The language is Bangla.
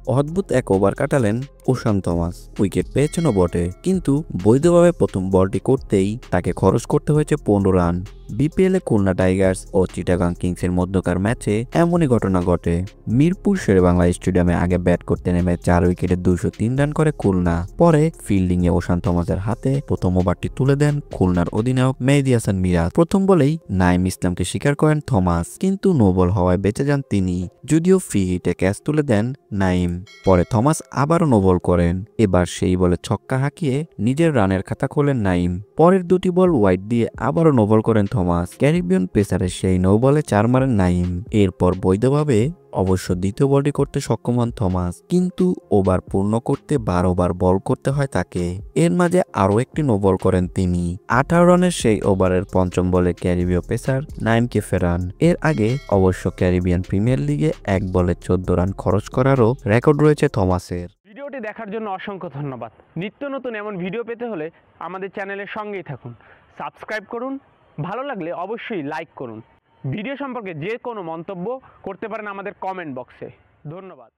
অদ্ভুত এক ওভার কাটালেন ওশান থমাস। উইকেট পেয়েছেনও বটে, কিন্তু বৈধভাবে প্রথম বলটি করতেই তাকে খরচ করতে হয়েছে 15 রান। বিপিএলে খুলনা টাইগার্স ও চিটাগাং কিংসের মধ্যকার ম্যাচে এমনই ঘটনা ঘটে। মিরপুর শেরেবাংলা স্টেডিয়ামে আগে ব্যাট করতে নেমে 4 উইকেটে 203 রান করে খুলনা। পরে ফিল্ডিংয়ে ওশান থমাসের হাতে প্রথম ওভারটি তুলে দেন খুলনার অধিনায়ক মেহেদী হাসান মিরাজ। প্রথম বলেই নাঈম ইসলামকে শিকার করেন থমাস, কিন্তু নো বল হওয়ায় বেঁচে যান তিনি। যদিও ফ্রি হিটে ক্যাচ তুলে দেন নাঈম। পরে থমাস আবারও নো বল করেন। এবার সেই বলে ছক্কা হাঁকিয়ে নিজের রানের খাতা খোলেন নাঈম। পরের দুটি বল ওয়াইড দিয়ে আবারও নো বল করেন থমাস। ক্যারিবিয়ান পেসারের সেই নো বলে 4 মারেন নাঈম। এরপর বৈধভাবে অবশ্য দ্বিতীয় বলটি করতে সক্ষম হন থমাস, কিন্তু ওভার পূর্ণ করতে 12 বার বল করতে হয় তাকে। এর মাঝে আরও একটি নো বল করেন তিনি। 18 রানের সেই ওভারের পঞ্চম বলে ক্যারিবীয় পেসার নাঈমকে ফেরান। এর আগে অবশ্য ক্যারিবিয়ান প্রিমিয়ার লিগে এক বলে 14 রান খরচ করারও রেকর্ড রয়েছে থমাসের। ভিডিওটি দেখার জন্য অসংখ্য ধন্যবাদ। নিত্য নতুন এমন ভিডিও পেতে হলে আমাদের চ্যানেলের সঙ্গেই থাকুন, সাবস্ক্রাইব করুন, ভালো লাগলে অবশ্যই লাইক করুন। ভিডিও সম্পর্কে যে কোনো মন্তব্য করতে পারেন আমাদের কমেন্ট বক্সে। ধন্যবাদ।